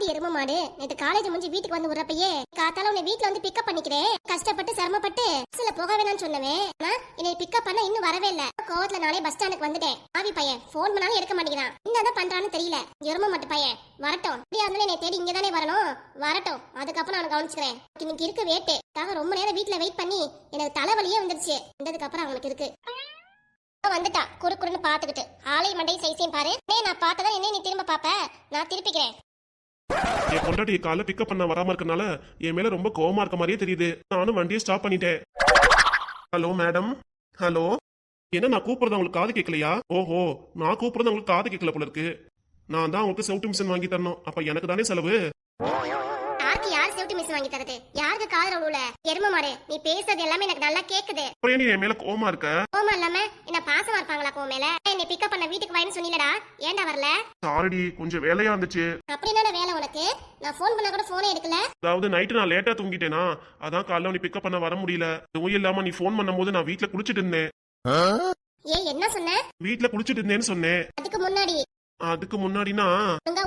ஆதி எரும மாடு நேத்து காலேஜ் முடிஞ்சு வீட்டுக்கு வந்து விடுறப்பயே காத்தால உன்னை வீட்டுல வந்து பிக்கப் பண்ணிக்கிறேன் கஷ்டப்பட்டு சிரமப்பட்டு சில போக வேணாம்னு சொன்னவேன் என்னை பிக்கப் பண்ண இன்னும் வரவே இல்ல கோவத்துல நானே பஸ் ஸ்டாண்டுக்கு வந்துட்டேன் ஆவி பையன் போன் பண்ணாலும் எடுக்க மாட்டேங்கிறான் என்னதான் பண்றான்னு தெரியல எரும மாட்டு பையன் வரட்டும் இப்படியா இருந்தாலும் என்னை தேடி இங்கதானே வரணும் வரட்டும் அதுக்கப்புறம் நான் கவனிச்சுக்கிறேன் இன்னைக்கு இருக்கு வேட்டு ரொம்ப நேரம் வீட்டுல வெயிட் பண்ணி எனக்கு தலைவலியே வந்துருச்சு வந்ததுக்கு அப்புறம் அவனுக்கு இருக்கு வந்துட்டா குறுக்குறுன்னு பாத்துக்கிட்டு ஆலை மண்டை சைஸையும் பாரு நான் பார்த்ததான் என்ன நீ திரும்ப பாப்ப நான் திருப்பிக்கிறேன் என் பொண்டாட்டி காலை பிக்கப் பண்ண வராம இருக்கனால என் மேல ரொம்ப கோவமா இருக்க மாதிரியே தெரியுது நானும் வண்டியை ஸ்டாப் பண்ணிட்டேன். Hello madam. ஹலோ. என்ன நான் கூப்பிடுறது உங்களுக்கு காது கேட்கலையா? ஓஹோ நான் கூப்பிடுறது உங்களுக்கு காது கேட்கல போல இருக்கு. நான் தான் உங்களுக்கு செவுட்டு மிஷின் வாங்கி தரணும். அப்ப எனக்கு தானே செலவு. யார் செவுட்டு மிஷின் வாங்கி தரது? யாருக்கு காதுல உள்ள எரும மாடு நீ பேசுறது எல்லாமே எனக்கு நல்லா கேக்குது. அப்புறம் நீ என் மேல கோவமா இருக்க? கோவமா இல்லாம என்ன பாசமா இருப்பாங்களா கோ மேல? என்னை பிக்கப் பண்ண வீட்டுக்கு வான்னு சொன்னீலடா ஏன்டா வரல? சாரிடி கொஞ்சம் வேலையா இருந்துச்சு. அப்படி என்னடா வேலை உனக்கு? நான் ஃபோன் பண்ணா கூட ஃபோனே எடுக்கல. அதாவது நைட் நான் லேட்டா தூங்கிட்டேனா அதான் காலைல நீ பிக்கப் பண்ண வர முடியல. இதுவும் இல்லாம நீ ஃபோன் பண்ணும்போது நான் வீட்ல குளிச்சிட்டு இருந்தேன். என்ன சொன்ன? வீட்ல குளிச்சிட்டு இருந்தேன்னு சொன்னேன். அதுக்கு முன்னாடினா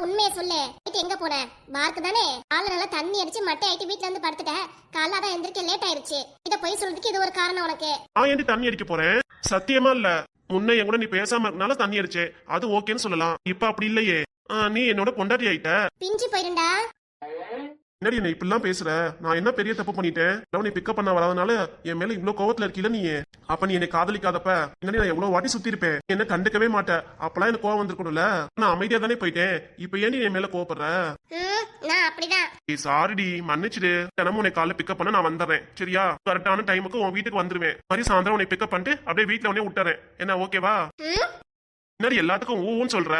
உண்மையை சொல்லு. எங்க போன? பார்க்கு தானே. கால நல்லா தண்ணி அடிச்சு மட்டை ஆயிட்டு வீட்ல இருந்து படுத்துட்டேன். காலைல தான் எந்திரிக்க லேட் ஆயிருச்சு. இத போய் சொல்றதுக்கு இது ஒரு காரணம் உனக்கு? நான் ஏன் தண்ணி அடிக்க போறேன்? சத்தியமா இல்ல. முன்ன என் கூட நீ பேசாம இருக்கனால தண்ணி அடிச்சே. அது ஓகேன்னு சொல்லலாம். இப்ப அப்படி இல்லையே. நீ என்னோட பொண்டாட்டி ஆயிட்ட. பிஞ்சு போயிருண்டா. என்னடி என்ன இப்படிலாம் பேசுற? நான் என்ன பெரிய தப்பு பண்ணிட்டேன்? நீ பிக்கப் பண்ண வராதனால என் மேல இவ்வளவு கோவத்துல இருக்கீல நீ. அப்ப நீ என்னை காதலிக்காதப்ப என்னடி நான் எவ்வளவு வாட்டி சுத்தி இருப்பேன். என்ன கண்டுக்கவே மாட்டேன். அப்பெல்லாம் எனக்கு கோவம் வந்திருக்கணும்ல. நான் அமைதியா தானே போயிட்டேன். இப்ப ஏன் நீ என் மேல கோவப்படுற? சாரிடி மன்னிச்சிடு. தினமும் உன்னை காலைல பிக்கப் பண்ண நான் வந்துடுறேன். சரியா? கரெக்டான டைமுக்கு உன் வீட்டுக்கு வந்துருவேன். மாதிரி சாயந்தரம் உன்னை பிக்கப் பண்ணிட்டு அப்படியே வீட்டுல உடனே விட்டுறேன். என்ன ஓகேவா? என்னடி எல்லாத்துக்கும் ஊன்னு சொல்ற?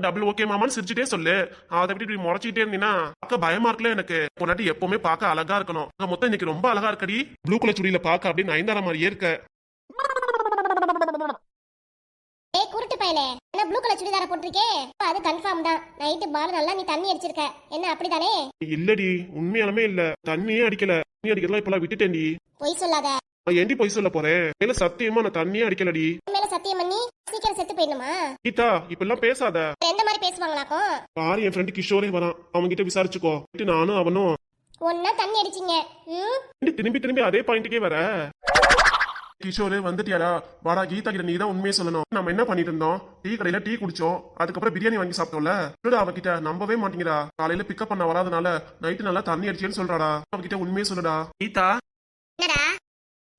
டபுள் ஓகே மாமான்னு சிரிச்சுட்டே சொல்லு. அதை விட்டு முறைச்சிக்கிட்டே இருந்தீங்கன்னா பார்க்க பயமா இருக்குல்ல எனக்கு. பொன்னாட்டி எப்பவுமே பார்க்க அழகா இருக்கணும். மொத்தம் இன்னைக்கு ரொம்ப அழகா இருக்கடி. ப்ளூ கலர் சுடியில பார்க்க அப்படியே நயன்தாரா மாதிரியே இருக்க. குருட்டு பயலே என்ன ப்ளூ கலர் சுடிதார போட்டுருக்கே? அது கன்ஃபார்ம் தான். நைட்டு பால் நல்லா நீ தண்ணி அடிச்சிருக்க. என்ன அப்படிதானே? இல்லடி உண்மையாலுமே இல்ல. தண்ணியே அடிக்கல. தண்ணி அடிக்கலாம் இப்பெல்லாம் விட்டுட்டேன்டி. பொய் சொல்லாத. ஏண்டி பொய் சொல்ல போறேன்? மேல சத்தியமா நான் தண்ணியே அடிக்கலடி. மேல சத்தியம் பண்ணி சீக்கிரம் செத்து போயிடணுமா? கீதா இப்பெல்லாம் பேசாத. எந்த மாதிரி பேசுவாங்களாக்கும்? பாரு என் ஃப்ரெண்ட் கிஷோரே வரான். அவங்க கிட்ட விசாரிச்சுக்கோ. நானும் அவனும் ஒன்னா தண்ணி அடிச்சிங்க. திரும்பி அதே பாயிண்ட்டுக்கே வர. கிஷோரு வந்துட்டியாடா? வாடா கீதா கிட்ட நீ தான் உண்மையை சொல்லணும். நம்ம என்ன பண்ணிட்டு இருந்தோம்? டீ கடையில டீ குடிச்சோம். அதுக்கப்புறம் பிரியாணி வாங்கி சாப்பிட்டோம்ல. அவகிட்ட நம்பவே மாட்டேங்கிறா. காலையில பிக்கப் பண்ண வராதனால நைட்டு நல்லா தண்ணி அடிச்சேன்னு சொல்றாடா. அவகிட்ட உண்மையை சொல்லுடா. கீதா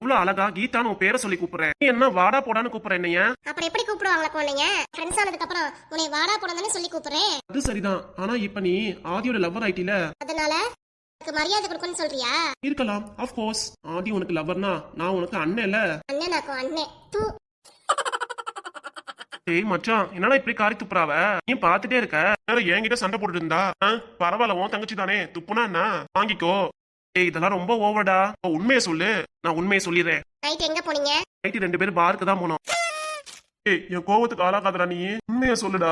இவ்வளவு அழகா கீதான்னு உன் பேரை சொல்லி கூப்பிடுறேன். நீ என்ன வாடா போடான்னு கூப்பிடுற? என்னைய அப்புறம் எப்படி கூப்பிடுவாங்களா குழந்தைங்க? ஃப்ரெண்ட்ஸ் ஆனதுக்கு அப்புறம் உன்னை வாடா போடான்னு சொல்லி கூப்பிடுறேன். அது சரிதான். ஆனா இப்ப நீ ஆதியோட லவ்வர் ஆயிட்டில. அதனால மரியாதை கொடுக்கணும்னு சொல்றியா? இருக்கலாம். Of course. ஆதி உனக்கு லவ்வர்னா நான் உனக்கு அண்ணன் இல்ல. அண்ணனாக்கும் அண்ணே. தூ. ஏய் மச்சான் என்னடா இப்படி காரி துப்புறாவ? நீ பாத்துட்டே இருக்க. வேற என்கிட்ட சண்டை போட்டுட்டு இருந்தா பரவாயில்ல. உன் தங்கச்சி தானே துப்புனா என்ன வாங்கிக்கோ. ஏய் இதெல்லாம் ரொம்ப ஓவர்டா. உண்மையை சொல்லு. நான் உண்மையை சொல்லிடுறேன். நைட் எங்க போனீங்க? நைட் 2 பேரும் பாருக்கு தான் போனோம். ஏய் என் கோவத்துக்கு ஆளாகாதடா நீ. உண்மையை சொல்லுடா.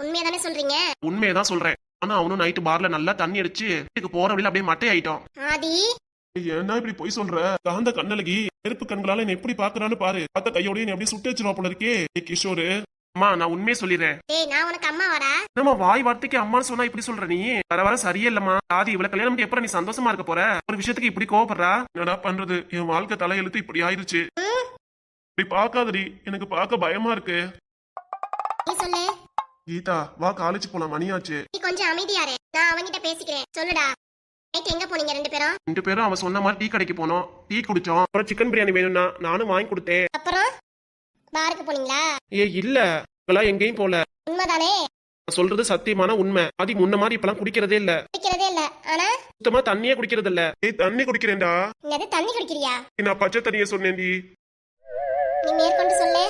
உண்மையை தானே சொல்றீங்க? உண்மையை தான் சொல்றேன். ஆனா அவனும் நைட்டு பார்ல நல்லா தண்ணி அடிச்சு வீட்டுக்கு போற வழியில அப்படியே மட்டை ஆயிட்டோம். ஆதி என்ன இப்படி போய் சொல்ற? காந்த கண்ணலகி நெருப்பு கண்களால என்ன எப்படி பாக்குறான்னு பாரு. பார்த்த கையோடய நீ அப்படியே சுட்டு வச்சிருவா போல இருக்கே. கிஷோரு அம்மா நான் உண்மையை சொல்லிடுறேன். ஏய் நான் உனக்கு அம்மா வாடா. நம்ம வாய் வார்த்தைக்கு அம்மான்னு சொன்னா இப்படி சொல்ற நீ? வர சரியே இல்லம்மா. ஆதி இவ்வளவு கல்யாணம் பண்ணி எப்பறம் நீ சந்தோஷமா இருக்க போற? ஒரு விஷயத்துக்கு இப்படி கோவப்படுறா? என்னடா பண்றது? என் வாழ்க்கை தலையெழுத்து இப்படி ஆயிருச்சு. இப்படி பாக்காதடி. எனக்கு பார்க்க பயமா இருக்கு. நீ சொல்லு. கீதா வா காலேஜ் போலாம். மணியாச்சு. நீ கொஞ்சம் அமைதியாரு. நான் அவங்கிட்ட பேசிக்கிறேன். சொல்லுடா. நைட் எங்க போனீங்க 2 பேரும்? அவன் சொன்ன மாதிரி டீ கடைக்கு போனோம். டீ குடிச்சோம். அப்புறம் சிக்கன் பிரியாணி வேணும்னா நானும் வாங்கி கொடுத்தேன். அப்புறம் பாருக்கு போனீங்களா? இல்ல இப்பெல்லாம் எங்கேயும் போல. உண்மைதானே? சொல்றது சத்தியமான உண்மை. அது முன்ன மாதிரி இப்பெல்லாம் குடிக்கிறதே இல்ல. ஆனா சுத்தமா தண்ணியே குடிக்கிறது இல்ல. தண்ணி குடிக்கிறேன்டா. என்னது தண்ணி குடிக்கிறியா? நான் பச்சை தண்ணியை சொன்னேன்டி. நீ மேற்கொண்டு சொல்லு.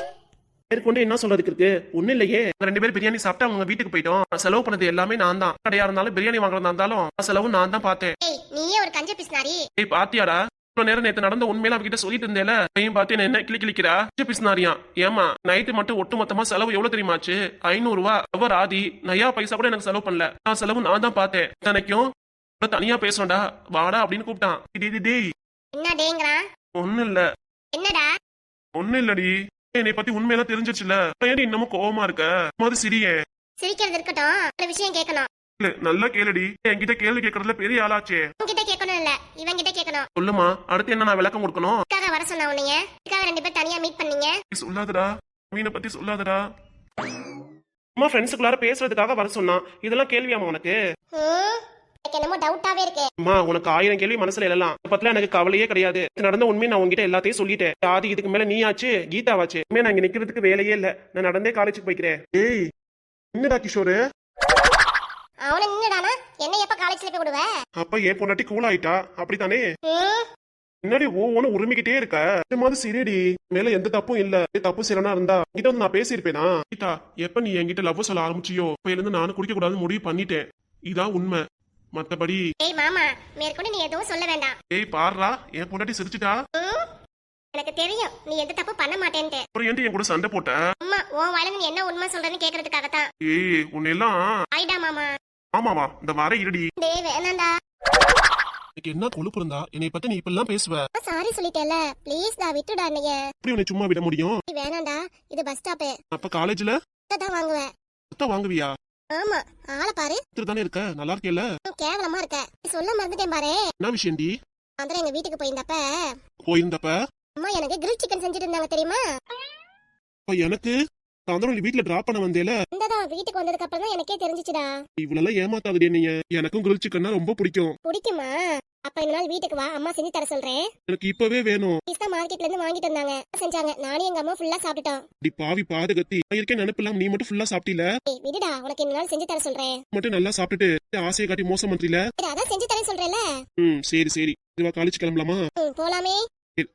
மேற்கொண்டு என்ன சொல்றதுக்கு இருக்கு? ஒண்ணு இல்லையே. 2 பேரும் பிரியாணி சாப்பிட்டு அவங்க வீட்டுக்கு போயிட்டோம். செலவு பண்ணது எல்லாமே நான் தான். கடையா இருந்தாலும் பிரியாணி வாங்குறதா இருந்தாலும் செலவு நான் தான் பார்த்தேன். நீயே ஒரு கஞ்ச பிஸ்னாரி. பாத்தியாடா? நேரம் நேத்து நடந்த உண்மையில அவகிட்ட சொல்லிட்டு இருந்தேல. பார்த்து என்ன கிளிக்கிறியா? பிஸ்னாரியா? ஏமா நைட்டு மட்டும் ஒட்டு மொத்தமா செலவு எவ்வளவு தெரியுமாச்சு? 500 ரூபாய். அவர் ஆதி நயா பைசா கூட எனக்கு செலவு பண்ணல. நான் செலவு நான் தான் பார்த்தேன். தனக்கும் தனியா பேசணும்டா வாடா அப்படின்னு கூப்பிட்டான். என்ன டேங்கறா? ஒண்ணு இல்ல. என்னடா? ஒண்ணு இல்லடி. என்னை பத்தி உண்மையெல்லாம் தெரிஞ்சிருச்சுல. ஏன் இன்னமும் கோவமா இருக்க? மாதிரி சிரியே. சிரிக்கிறது இருக்கட்டும். ஒரு விஷயம் கேட்கணும். இல்ல நல்லா கேளுடி, என்கிட்ட கேள்வி கேட்கறதுல பெரிய ஆளாச்சே. உன்கிட்ட கேட்கணும் இல்ல, இவன் கிட்ட கேட்கணும். சொல்லுமா, அடுத்து என்ன நான் விளக்கம் கொடுக்கணும்? இதுக்காக வர சொன்ன உன்னைய, இதுக்காக 2 பேர் தனியா மீட் பண்ணீங்க. சொல்லாதடா, மீனை பத்தி சொல்லாதடா. அம்மா ஃப்ரெண்ட்ஸுக்குள்ளார பேசுறதுக்காக வர சொன்னா, இதெல்லாம் கேள்வியாமா உனக்கு? எனக்கு என்னமோ டவுட்டாவே இருக்கு. அம்மா உனக்கு 1000 கேள்வி மனசுல எழலாம். இத பத்தில எனக்கு கவலையே கிடையாது. இது நடந்த உண்மையை நான் உங்ககிட்ட எல்லாத்தையும் சொல்லிட்டேன். ஆதி இதுக்கு மேல நீ ஆச்சு, கீதாவாச்சு. இனிமே நான் இங்க நிக்கிறதுக்கு வேலையே இல்ல. நான் நடந்தே காலேஜுக்கு போய்க்கிறேன். ஏய் என்னடா கிஷோரு? அவன நின்னுடானா என்ன எப்ப காலேஜ்ல போய் விடுவ? அப்ப ஏன் பொண்டாட்டி கூல் ஆயிட்டா அப்படித்தானே? முன்னாடி ஒவ்வொன்னு உரிமிக்கிட்டே இருக்க. இந்த மாதிரி சரிடி, மேல எந்த தப்பும் இல்ல. தப்பு செய்யறனா இருந்தா கிட்ட வந்து நான் பேசியிருப்பேனா? கீதா, எப்ப நீ என்கிட்ட லவ் சொல்ல ஆரம்பிச்சியோ இப்ப இருந்து நானும் குடிக்க கூடாதுன்னு முடிவு பண்ணிட்டேன். இதான் உண்மை. மத்தபடி ஏய் மாமா, மேற்கொண்டு நீ எதுவும் சொல்ல வேண்டாம். ஏய் பாருடா, என் பொண்டாட்டி சிரிச்சிட்டா. எனக்கு தெரியும் நீ எந்த தப்பு பண்ண மாட்டேன்ட்டு. அப்புறம் ஏன்டி என் கூட சண்டை போட்ட? அம்மா உன் வாயில நீ என்ன உண்மை சொல்றேன்னு கேக்குறதுக்காக தான். ஏய் உன்னெல்லாம். ஆயிடா மாமா. ஆமாவா, இந்த வார இருடி. டேய் வேணாம்டா. எனக்கு என்ன கொழுப்பு இருந்தா என்னை பத்தி நீ இப்பெல்லாம் பேசுவ? சாரி சொல்லிட்டேல, ப்ளீஸ் டா விட்டுடா நீங்க. எப்படி உன்னை சும்மா விட முடியும்? வேணாம்டா, இது பஸ் ஸ்டாப். அப்ப காலேஜ்ல தான் வாங்குவேன். வாங்குவியா? ஆமா, ஆளை பாரு. தானே இருக்க, நல்லா இருக்கேல்ல? கேவலமா இருக்க. சொல்ல மறந்துட்டேன் பாரு. என்ன விஷயம்டி? அந்த எங்க வீட்டுக்கு போயிருந்தப்ப அம்மா எனக்கு கிரில் சிக்கன் செஞ்சுட்டு இருந்தாங்க தெரியுமா? எனக்கு சாயந்தரம் வீட்டுல டிராப் பண்ண வந்தேல, இந்ததான் வீட்டுக்கு வந்ததுக்கு அப்புறம் தான் எனக்கே தெரிஞ்சிச்சுடா. இவ்வளவு ஏமாத்தாதே நீங்க. எனக்கும் கிரில் சிக்கன்னா ரொம்ப பிடிக்கும். பிடிக்குமா? அப்ப இந்த நாள் வீட்டுக்கு வா, அம்மா செஞ்சு தர சொல்றேன். எனக்கு இப்பவே வேணும். பீஸ்தா மார்க்கெட்ல இருந்து வாங்கிட்டு வந்தாங்க, செஞ்சாங்க. நானும் எங்க அம்மா ஃபுல்லா சாப்பிட்டுட்டோம். டி பாவி பாதகத்தி, நான் இருக்கேன் நினைப்பெல்லாம் நீ மட்டும் ஃபுல்லா சாப்பிட்டீல. ஏய் விடுடா, உனக்கு இந்த நாள் செஞ்சு தர சொல்றேன். மட்டும் நல்லா சாப்பிட்டுட்டு ஆசையை காட்டி மோசம் பண்றீல. அதான் செஞ்சு தரேன் சொல்றேன்ல. சரி சரி, இதுவா காலேஜ் கிளம்பலாமா? போலாமே.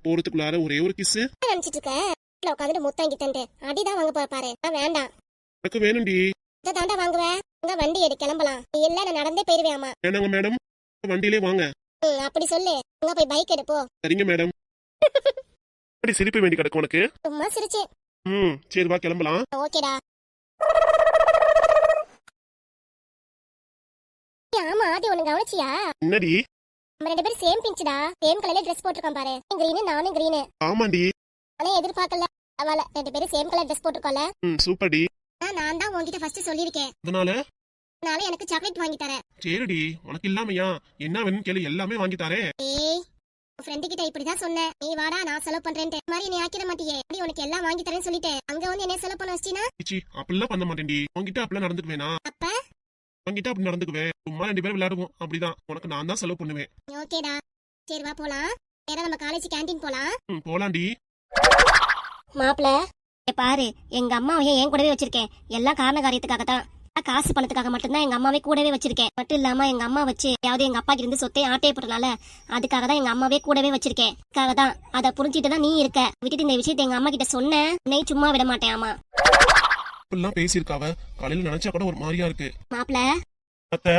போறதுக்குள்ளார ஒரே ஒரு கிஸ் நினைச்சிட்டு இருக்க. வீட்டுல உட்காந்துட்டு முத்தாங்கி தண்டு அடிதான் வாங்க பாரு. வேண்டாம், எனக்கு வேணும்டி. இதை தாண்டா வாங்குவேன். இங்க வண்டி எடு, கிளம்பலாம். நீ இல்ல நான் நடந்தே போயிருவேமா. வேணாங்க மேடம், வண்டியிலே வாங்க. அப்படி சொல்லு. இங்க போய் பைக் எடுப்போ. சரிங்க மேடம். அப்படி சிரிப்பு வேண்டி கிடக்கு உனக்கு. சும்மா சிரிச்சு. சரி வா கிளம்பலாம். ஓகேடா. ஆமா ஆதி, ஒண்ணு கவனிச்சியா? என்னடி? நம்ம 2 பேரும் சேம் பிஞ்சுடா. சேம் கலர்ல Dress போட்டுருக்கோம் பாரு. கிரீன், நானும் கிரீன். ஆமாண்டி. ஆனா எதிர்பார்க்கல. அவள 2 பேரும் சேம் கலர் Dress போட்டுருக்கோம்ல. சூப்பர் டி. நான் தான் உன்கிட்ட ஃபர்ஸ்ட் சொல்லிருக்கேன். அதனால எனக்கு சாக்லேட் வாங்கி தரேன். சரிடி, உனக்கு இல்லாமையா? என்ன வேணும் கேளு, எல்லாமே வாங்கி தரேன். ஏய், உன் ஃப்ரெண்ட் கிட்ட இப்படிதான் சொன்னேன். நீ வாடா நான் செலவு பண்றேன்ட்டு. இந்த மாதிரி நீ ஆக்கிட மாட்டியே. அப்படி உனக்கு எல்லாம் வாங்கி தரேன்னு சொல்லிட்டேன். அங்க வந்து என்ன செலவு பண்ண வச்சினா? சி, அப்படிலாம் பண்ண மாட்டேன்டி. உன்கிட்ட அப்படிலாம் நடந்துக்குவேனா? அப்ப உன்கிட்ட அப்படி நடந்துக்குவேன். சும்மா 2 பேரும் விளையாடுவோம், அப்படிதான். உனக்கு நான் தான் செலவு பண்ணுவேன். ஓகேடா. சரி வா போலாம். வேற நம்ம காலேஜ் கேண்டீன் போலாம். போலாண்டி. மாப்ள பாரு, எங்க அம்மாவையே என் கூடவே வச்சிருக்கேன். எல்லாம் காரண காரியத்துக்காக தான். காசு பணத்துக்காக மட்டும்தான் எங்க அம்மாவே கூடவே வச்சிருக்கேன். மட்டும் இல்லாம எங்க அம்மா வச்சு யாவது எங்க அப்பா இருந்து சொத்தை ஆட்டே போறனால அதுக்காக தான் எங்க அம்மாவே கூடவே வச்சிருக்கேன். அதுக்காக தான் அதை புரிஞ்சிட்டு தான் நீ இருக்க. விட்டுட்டு இந்த விஷயத்தை எங்க அம்மா கிட்ட சொன்ன உன்னை சும்மா விட மாட்டேன். ஆமா இப்பெல்லாம் பேசியிருக்காவ, காலையில நினைச்சா கூட ஒரு மாதிரியா இருக்கு. மாப்ள அத்தை,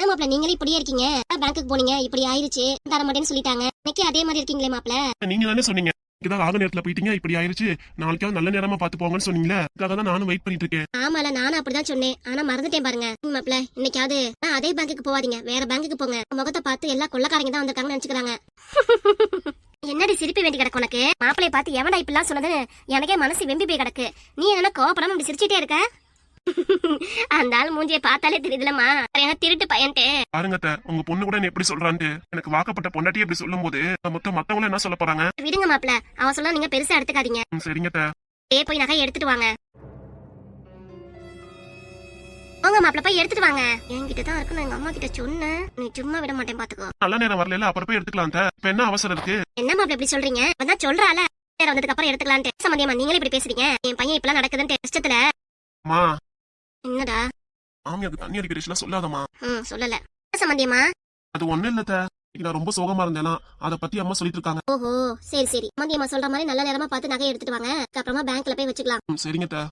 மாப்ள நீங்களே இப்படியே இருக்கீங்க. பேங்க்குக்கு போனீங்க, இப்படி ஆயிருச்சு, தர மாட்டேன்னு சொல்லிட்டாங்க. இன்னைக்கு அதே மாதிரி இருக்கீங்களே மாப்ள. நீங்க தானே சொன்னீங்க இதான் ஆக நேரத்துல போயிட்டீங்க, இப்படி ஆயிருச்சு, நாளைக்காவது நல்ல நேரமா பாத்து போங்கன்னு சொன்னீங்களே. அதுக்காக தான் நானும் வெயிட் பண்ணிட்டு இருக்கேன். ஆமால, நானும் அப்படிதான் சொன்னேன். ஆனா மறந்துட்டேன் பாருங்க. மாப்ள இன்னைக்காவது அதே பேங்க்குக்கு போவாதீங்க, வேற பேங்க்குக்கு போங்க. முகத்தை பார்த்து எல்லா கொள்ளக்காரங்க தான் வந்திருக்காங்கன்னு நினைச்சுக்கிறாங்க. என்னடி சிரிப்பு வேண்டி கிடக்கு உனக்கு? மாப்பிளைய பார்த்து எவன்டா இப்படிலாம் சொன்னது? எனக்கே மனசு வெம்பி போய் கிடக்கு. நீ என்ன கோபப்படாம இப்படி சிரிச்சிட்டே இருக்க? அந்த ஆள் மூஞ்சியை பார்த்தாலே தெரியுதுலமா, திருட்டு பையன்ட்டு. பாருங்க அத்தை, உங்க பொண்ணு கூட என்ன எப்படி சொல்றான்ட்டு. எனக்கு வாக்கப்பட்ட பொண்டாட்டி எப்படி சொல்லும் போது மொத்தம் மத்தவங்களும் என்ன சொல்ல போறாங்க? விடுங்க மாப்ள, அவ சொல்ல நீங்க பெருசா எடுத்துக்காதீங்க. சரிங்க அத்தை. போய் நகை எடுத்துட்டு வாங்க. உங்க மாப்ள போய் எடுத்துட்டு வாங்க. என்கிட்ட தான் இருக்கு, நான் எங்க அம்மா கிட்ட சொன்னேன். நீ சும்மா விட மாட்டேன் பாத்துக்கோ. நல்ல நேரம் வரல, அப்புறம் போய் எடுத்துக்கலாம் அத்தை. இப்ப என்ன அவசரம் இருக்கு? என்ன மாப்ள இப்படி சொல்றீங்க? அதான் சொல்றால நேரம் வந்ததுக்கு அப்புறம் எடுத்துக்கலான்ட்டு. சம்பந்தியமா நீங்களே இப்படி பேசுறீங்க. என் பையன் இப்பெல்லாம் நடக்குதுன்னு கஷ்டத்துல. மா என்னடா? மாமியாருக்கு தண்ணி அடிக்கிறீங்களா? சொல்லாதமா. சொல்லல சம்பந்தியமா. அது ஒண்ணு இல்ல அத்தை, நான் ரொம்ப சோகமா இருந்தேனா, அத பத்தி அம்மா சொல்லிட்டு இருக்காங்க. ஓஹோ சரி சரி. சம்பந்தியமா சொல்ற மாதிரி நல்ல நேரமா பார்த்து நகை எடுத்துட்டு வாங்க. அப்புறமா பேங்க்ல போய் வச்சுக்கலாம். சரிங்க அத்தை.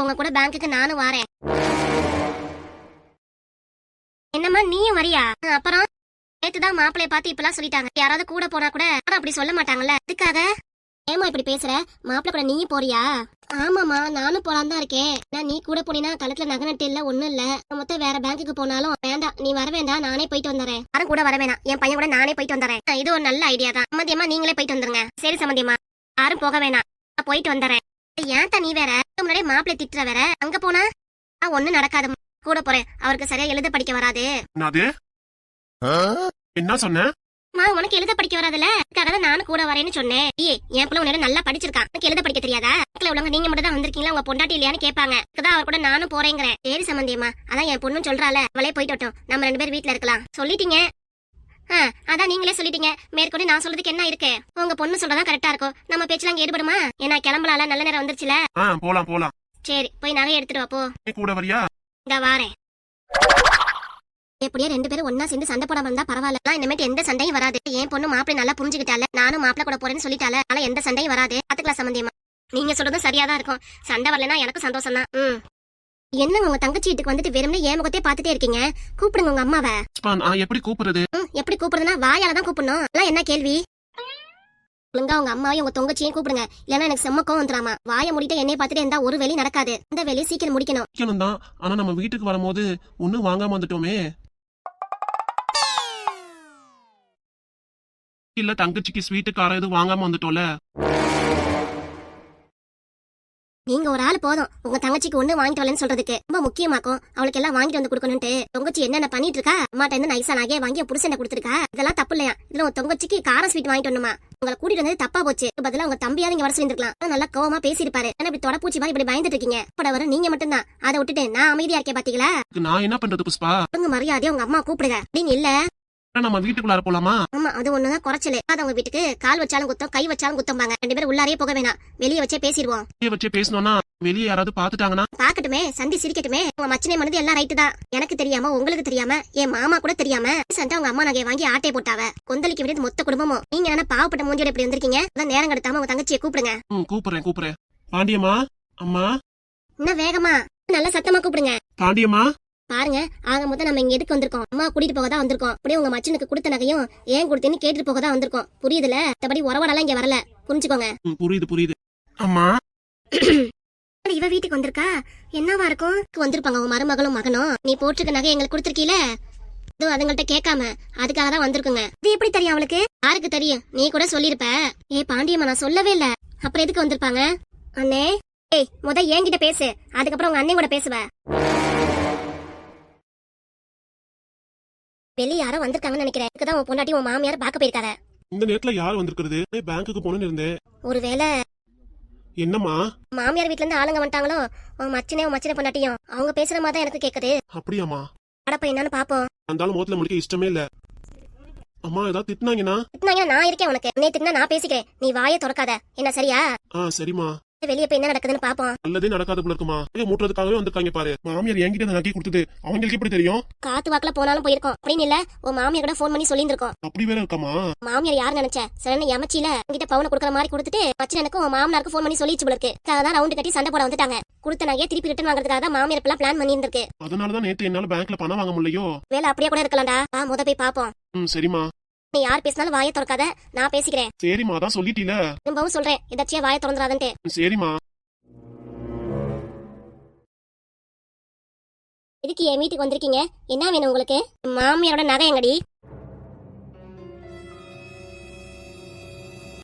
உங்க கூட பேங்க்குக்கு நானும் வரேன். என்னம்மா நீயும் வரியா? அப்புறம் நேத்துதான் மாப்பிளைய பார்த்து இப்பெல்லாம் சொல்லிட்டாங்க. யாராவது கூட போனா கூட அப்படி சொல்ல மாட்டாங்கல்ல, அதுக்காக ஏமா இப்படி பேசுற? மாப்பிள்ள கூட நீயும் போறியா? ஆமாமா நானும் போலான்னு தான் இருக்கேன். நீ கூட போனீனா கழுத்துல நகை நட்டு இல்ல, ஒண்ணும் இல்ல. மொத்தம் வேற பேங்க்குக்கு போனாலும் வேண்டாம், நீ வர வேண்டாம், நானே போயிட்டு வந்துறேன். யாரும் கூட வர வேணாம், என் பையன் கூட நானே போயிட்டு வந்துறேன். இது ஒரு நல்ல ஐடியா தான். சம்பந்தியமா நீங்களே போயிட்டு வந்துருங்க. சரி சம்பந்தியமா, யாரும் போக வேணாம், நான் போயிட்டு வந்துறேன். ஏன்டா நீ வேற முன்னாடியே மாப்பிள்ளை திட்டுற வேற? அங்க போனா ஒண்ணும் நடக்காது. கூட போறேன். அவருக்கு சரியா எழுத படிக்க வராது. என்னது? என்ன சொன்ன? உனக்கு எழுத படிக்க வராதுல, அதுக்காக தான் நானும் கூட வரேன்னு சொன்னேன். என் பிள்ளை உன்ன நல்லா படிச்சிருக்கான், உனக்கு எழுத படிக்க தெரியாதா? வீட்டுல உள்ளவங்க நீங்க மட்டும் தான் வந்திருக்கீங்களா, உங்க பொண்டாட்டி இல்லையான்னு கேட்பாங்க. அதுதான் அவர் கூட நானும் போறேங்கிறேன். சரி சம்பந்தியம்மா, அதான் என் பொண்ணும் சொல்றாள, அவளே போயிட்டோம், நம்ம 2 பேரும் வீட்டுல இருக்கலாம் சொல்லிட்டீங்க. அதான் நீங்களே சொல்லிட்டீங்க. மேற்கொண்டு நான் சொல்றதுக்கு என்ன இருக்கு? உங்க பொண்ணு சொல்றதா கரெக்டா இருக்கும். நம்ம பேச்சலாம் அங்க ஈடுபடுமா? ஏன்னா கிளம்பலால, நல்ல நேரம் வந்துருச்சுல. போலாம். சரி, போய் நகை எடுத்துட்டு வா போ. நீ கூட வரியா? இந்த வாரேன். எப்படியா 2 பேரும் ஒன்னா சேர்ந்து சண்டை போடாம இருந்தா பரவாயில்ல. இனிமேட்டு எந்த சண்டையும் வராது. என் பொண்ணு மாப்பிள்ளை நல்லா புரிஞ்சுக்கிட்டால, நானும் மாப்பிள்ளை கூட போறேன்னு சொல்லிட்டால, அதனால எந்த சண்டையும் வராது. பாத்துக்கலாம் சம்பந்தியமா. நீங்க சொல்றதும் சரியாதான் இருக்கும். சண்டை வரலன்னா எனக்கு சந்தோஷம் தான். என்னங்க உங்க தங்கச்சி வீட்டுக்கு வந்துட்டு வெறும்னே ஏன் முகத்தையே பாத்துட்டே இருக்கீங்க? கூப்பிடுங்க உங்க அம்மாவை. எப்படி கூப்பிடுறது? எப்படி கூப்பிடுறதுன்னா வாயால தான் கூப்பிடணும். அதெல்லாம் என்ன கேள்வி? ஒழுங்கா உங்க அம்மாவையும் உங்க தொங்கச்சியும் கூப்பிடுங்க. இல்லன்னா எனக்கு செம்ம கோவம் வந்துடாமா. வாயை முடிட்டு என்னைய பாத்துட்டு இருந்தா ஒரு வேலையும் நடக்காது. இந்த வேலையை சீக்கிரம் முடிக்கணும் தான். ஆனா நம்ம வீட்டுக்கு வரும்போது ஒண்ணு வாங்காம வந்துட்டோமே. இல்ல தங்கச்சிக்கு ஸ்வீட்டு காரம் எதுவும் வாங்காம வந்துட்டோம்ல. நீங்க ஒரு ஆள் போதும் உங்க தங்கச்சிக்கு ஒண்ணு வாங்கிட்டு வரலன்னு சொல்றதுக்கு. ரொம்ப முக்கியமாக்கும் அவளுக்கு எல்லாம் வாங்கிட்டு வந்து கொடுக்கணும்ட்டு. தொங்கச்சி என்னென்ன பண்ணிட்டு இருக்கா? அம்மாட்ட இருந்து நைசா நகையை வாங்கி புருஷனை கொடுத்துருக்கா. இதெல்லாம் தப்பு இல்லையா? இதுல உங்க தொங்கச்சிக்கு காரம் ஸ்வீட் வாங்கிட்டு வரணுமா? உங்களை கூட்டிட்டு வந்தது தப்பா போச்சு. பதிலா உங்க தம்பியா நீங்க வர சொல்லிருக்கலாம். நல்லா கோவமா பேசிருப்பாரு. ஆனா இப்படி தொடப்பூச்சி மாதிரி இப்படி பயந்துட்டு இருக்கீங்க. இப்ப வர நீங்க மட்டும் தான். அதை விட்டுட்டு நான் அமைதியா இருக்கேன் பாத்தீங்களா? நான் என்ன பண்றது புஷ்பா? உங்க மரியாதையா உங்க அம்மா கூப்பிடுங்க அப்படின்னு இல்ல. நம்ம வீட்டுக்குள்ளார போலாமா? ஆமா, அது ஒண்ணுதான் குறைச்சல. அது அவங்க வீட்டுக்கு கால் வச்சாலும் குத்தம், கை வச்சாலும் குத்தம்பாங்க. 2 பேரும் உள்ளாரே போக வேணாம், வெளியே வச்சே பேசிடுவோம். வெளியே வச்சே பேசணும்னா வெளியே யாராவது பாத்துட்டாங்கன்னா பாக்கட்டுமே, சந்தி சிரிக்கட்டுமே. உங்க மச்சனை மனது எல்லாம் ரைட்டு தான். எனக்கு தெரியாம, உங்களுக்கு தெரியாம, என் மாமா கூட தெரியாம சண்டை அவங்க அம்மா நகையை வாங்கி ஆட்டை போட்டாவ. கொந்தளிக்க வேண்டியது மொத்த குடும்பமும். நீங்க என்ன பாவப்பட்ட மூஞ்சியோட இப்படி வந்திருக்கீங்க? அதான் நேரம் கடத்தாம உங்க தங்கச்சியை கூப்பிடுங்க. கூப்பிடுறேன். பாண்டியம்மா, அம்மா. என்ன வேகமா, நல்ல சத்தமா கூப்பிடுங்க. பாண்டியம்மா. பாருங்க, ஆக மொத்தம் நம்ம இங்க எதுக்கு வந்திருக்கோம்? அம்மா கூட்டிட்டு போக தான் வந்திருக்கோம். அப்படியே உங்க மச்சனுக்கு கொடுத்த நகையும் ஏன் கொடுத்தேன்னு கேட்டுட்டு போக தான் வந்திருக்கோம். புரியுதுல? மத்தபடி உறவாடலாம் இங்க வரல, புரிஞ்சுக்கோங்க. புரியுது. அம்மா. இவ வீட்டுக்கு வந்திருக்கா, என்னவா இருக்கும்? வந்திருப்பாங்க உங்க மருமகளும் மகனும். நீ போட்டிருக்க நகை எங்களுக்கு கொடுத்துருக்கீல, அதுங்கள்ட்ட கேட்காம அதுக்காக தான் வந்திருக்குங்க. இது எப்படி தெரியும் அவளுக்கு? யாருக்கு தெரியும்? நீ கூட சொல்லிருப்ப. பாண்டியம்மா, நான் சொல்லவே இல்ல. அப்புறம் எதுக்கு வந்திருப்பாங்க? அண்ணே, முத என்கிட்ட பேசு, அதுக்கப்புறம் உங்க அண்ணன் கூட பேசுவ. வெளிய யாரோ வந்திருக்காங்கன்னு நினைக்கிறேன். இதுதான் உன் பொண்டாட்டி உன் மாமியார் பாக்க போயிருக்காங்க. இந்த நேரத்துல யார் வந்திருக்கிறது? பேங்க்குக்கு போகணும்னு இருந்தேன். ஒருவேளை என்னம்மா? மாமியார் வீட்ல இருந்து ஆளுங்க வந்துட்டாங்களோ? உன் மச்சனை பொண்டாட்டியும் அவங்க பேசுற மாதிரி தான் எனக்கு கேக்குது. அப்படியாமா? அடப்ப என்னன்னு பாப்போம். அந்தாலும் முகத்துல முடிக்க இஷ்டமே இல்ல. அம்மா ஏதாவது திட்டினாங்கன்னா? நான் இருக்கேன் உனக்கு. நீ திட்டினா நான் பேசிக்கிறேன். நீ வாயை திறக்காத, என்ன சரியா? சரிம்மா. வெளிய போய் என்ன நடக்குதுன்னு பாப்போம். நல்லதே நடக்காத போல இருக்குமா? மூட்டுறதுக்காகவே வந்திருக்காங்க பாரு. மாமியார் என்கிட்ட நகை கொடுத்தது அவங்களுக்கு எப்படி தெரியும்? காத்து வாக்குல போனாலும் போயிருக்கோம் அப்படின்னு இல்ல. உன் மாமியார் கூட போன் பண்ணி சொல்லியிருக்கோம். அப்படி வேற இருக்காமா? மாமியார் யாரு நினைச்ச? சரண எமச்சில என்கிட்ட பவுன கொடுக்குற மாதிரி கொடுத்துட்டு மச்சனுக்கும் உன் மாமனாருக்கு போன் பண்ணி சொல்லிச்சு போல இருக்கு. தான் ரவுண்ட் கட்டி சண்டை போட வந்துட்டாங்க. கொடுத்த நகையை திருப்பி ரிட்டர்ன் வாங்குறதுக்காக தான் மாமியார் எல்லாம் பிளான் பண்ணி இருந்திருக்கு. அதனாலதான் நேத்து என்னால பேங்க்ல பணம் வாங்க முடியலையோ. வேலை அப்படியே கூட இருக்கலாம்டா. முத போய் பாப்போம். சரிமா. நீ யார் பேசினாலும் வாயை திறக்காத, நான் பேசிக்கிறேன். சரிமா, தான் சொல்லிட்டீல. திரும்பவும் சொல்றேன், எதாச்சியா வாயை திறந்துடாதன்ட்டு. சரிமா. எதுக்கு என் வீட்டுக்கு வந்திருக்கீங்க? என்ன வேணும் உங்களுக்கு? மாமியாரோட நகை எங்கடி?